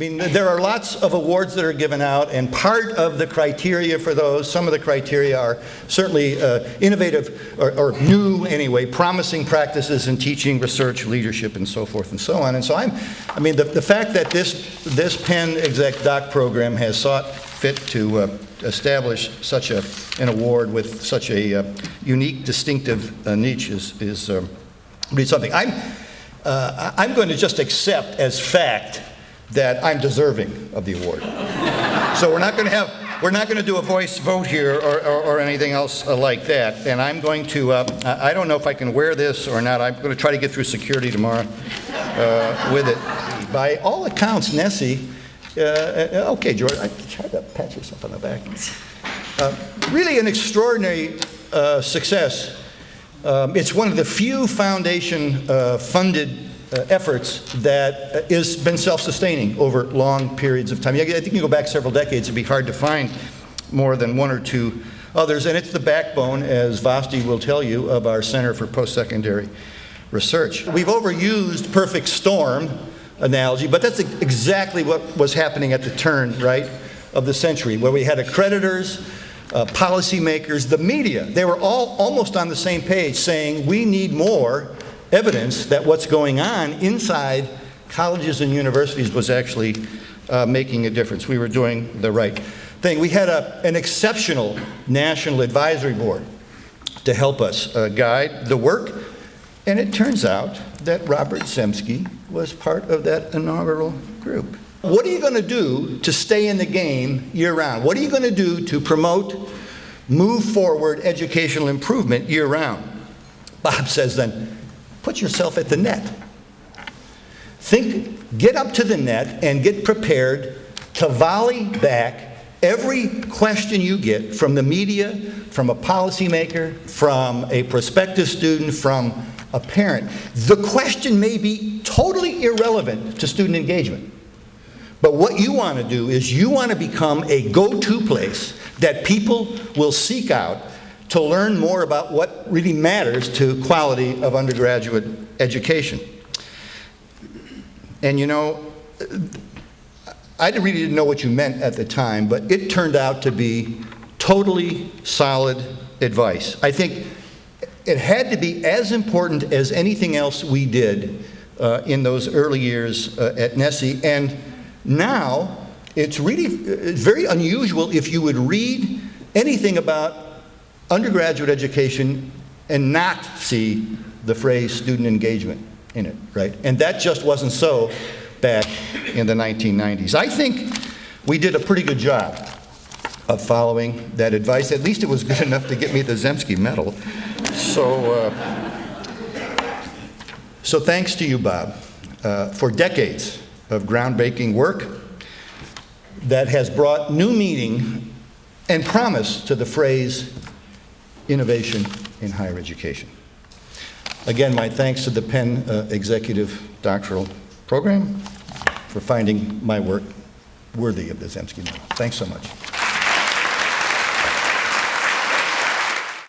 mean, there are lots of awards that are given out, and part of the criteria for those, some of the criteria are certainly innovative, or new anyway, promising practices in teaching, research, leadership, and so forth and so on. And so I mean, the fact that this Penn Exec Doc program has sought fit to establish such an award with such a unique, distinctive niche is really something. I'm going to just accept as fact that I'm deserving of the award. So we're not going to do a voice vote here or anything else like that. And I'm going to, I don't know if I can wear this or not. I'm going to try to get through security tomorrow with it. By all accounts, NSSE, okay, George, I tried to pat yourself on the back. Really an extraordinary success. It's one of the few foundation funded efforts that has been self-sustaining over long periods of time. I think you go back several decades, it'd be hard to find more than one or two others, and it's the backbone, as Vasti will tell you, of our Center for Postsecondary Research. We've overused perfect storm analogy, but that's exactly what was happening at the turn, right, of the century, where we had accreditors, policymakers, the media. They were all almost on the same page saying we need more evidence that what's going on inside colleges and universities was actually making a difference. We were doing the right thing. We had an exceptional national advisory board to help us guide the work, and it turns out that Robert Zemsky was part of that inaugural group. What are you going to do to stay in the game year-round? What are you going to do to promote, move forward educational improvement year-round? Bob says then, put yourself at the net. Get up to the net and get prepared to volley back every question you get from the media, from a policymaker, from a prospective student, from a parent. The question may be totally irrelevant to student engagement. But what you want to do is you want to become a go-to place that people will seek out to learn more about what really matters to quality of undergraduate education. And you know, I really didn't know what you meant at the time, but it turned out to be totally solid advice. I think it had to be as important as anything else we did in those early years at NSSE. And now, it's very unusual if you would read anything about undergraduate education and not see the phrase student engagement in it, right? And that just wasn't so back in the 1990s. I think we did a pretty good job of following that advice. At least it was good enough to get me the Zemsky Medal. So thanks to you, Bob, for decades of groundbreaking work that has brought new meaning and promise to the phrase innovation in higher education. Again, my thanks to the Penn Executive Doctoral Program for finding my work worthy of the Zemsky Medal. Thanks so much.